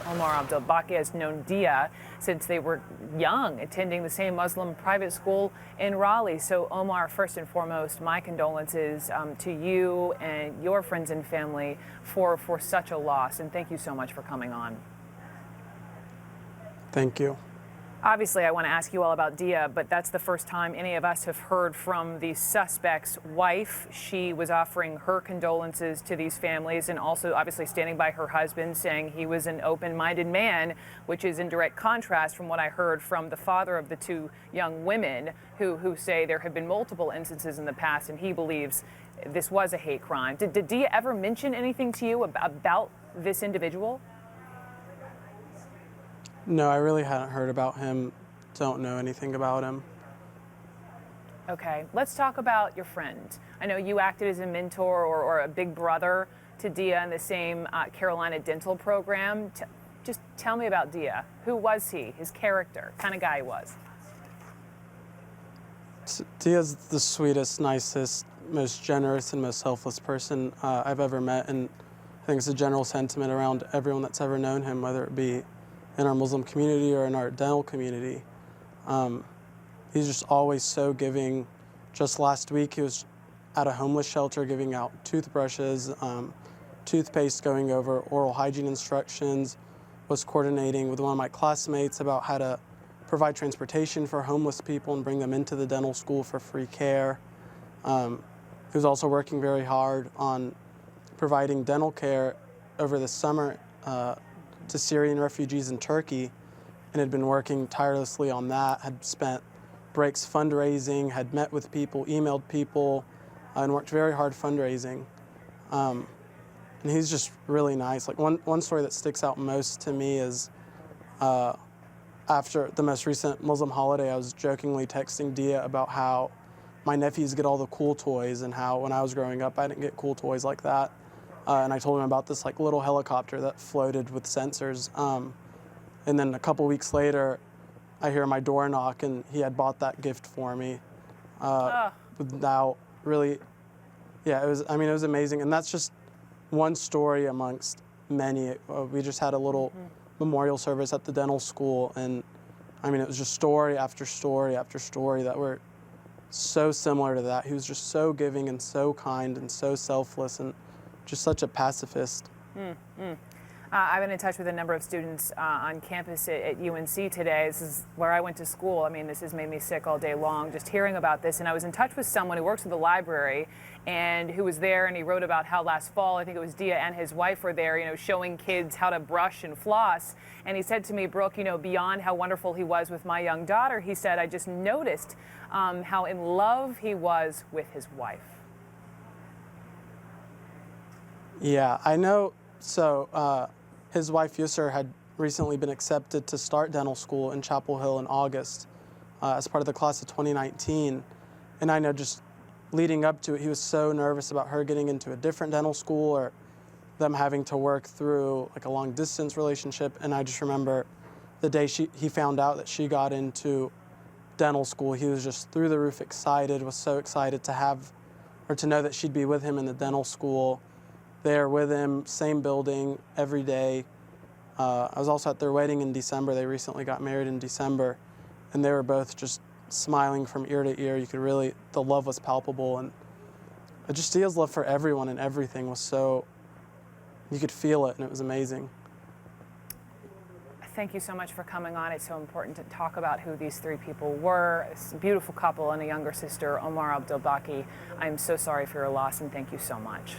Omar Abdelbaki has known Dia since they were young, attending the same Muslim private school in Raleigh. So, Omar, first and foremost, my condolences to you and your friends and family for such a loss. And thank you so much for coming on. Thank you. Obviously, I want to ask you all about Dia, but that's the first time any of us have heard from the suspect's wife. She was offering her condolences to these families and also obviously standing by her husband, saying he was an open-minded man, which is in direct contrast from what I heard from the father of the two young women who say there have been multiple instances in the past and he believes this was a hate crime. Did Dia ever mention anything to you about this individual? No, I really hadn't heard about him. Don't know anything about him. Okay, let's talk about your friend. I know you acted as a mentor or a big brother to Dia in the same Carolina dental program. Just tell me about Dia. Who was he? His character, kind of guy he was. Dia's the sweetest, nicest, most generous, and most selfless person I've ever met, and I think it's a general sentiment around everyone that's ever known him, whether it be in our Muslim community or in our dental community. He's just always so giving. Just last week, he was at a homeless shelter giving out toothbrushes, toothpaste, going over oral hygiene instructions, was coordinating with one of my classmates about how to provide transportation for homeless people and bring them into the dental school for free care. He was also working very hard on providing dental care over the summer to Syrian refugees in Turkey, and had been working tirelessly on that, had spent breaks fundraising, had met with people, emailed people, and worked very hard fundraising. And he's just really nice. Like one story that sticks out most to me is after the most recent Muslim holiday, I was jokingly texting Dia about how my nephews get all the cool toys and how when I was growing up, I didn't get cool toys like that. And I told him about this like little helicopter that floated with sensors. And then a couple weeks later, I hear my door knock, and he had bought that gift for me. Without really, yeah, it was amazing. And that's just one story amongst many. We just had a little memorial service at the dental school, and I mean, it was just story after story after story that were so similar to that. He was just so giving and so kind and so selfless and just such a pacifist. I've been in touch with a number of students on campus at UNC today. This is where I went to school. I mean, this has made me sick all day long just hearing about this. And I was in touch with someone who works at the library and who was there, and he wrote about how last fall, I think it was Dia and his wife were there, you know, showing kids how to brush and floss. And he said to me, Brooke, you know, beyond how wonderful he was with my young daughter, he said, I just noticed how in love he was with his wife. Yeah, I know. So his wife, Yusr, had recently been accepted to start dental school in Chapel Hill in August as part of the class of 2019. And I know just leading up to it, he was so nervous about her getting into a different dental school or them having to work through like a long distance relationship. And I just remember the day he found out that she got into dental school, he was just through the roof excited, was so excited to have or to know that she'd be with him in the dental school, there with him, same building, every day. I was also at their wedding in December. They recently got married in December, and they were both just smiling from ear to ear. You could really, the love was palpable, and just Dia's love for everyone and everything was so, you could feel it, and it was amazing. Thank you so much for coming on. It's so important to talk about who these three people were. It's a beautiful couple and a younger sister, Omar Abdelbaki. I'm so sorry for your loss, and thank you so much.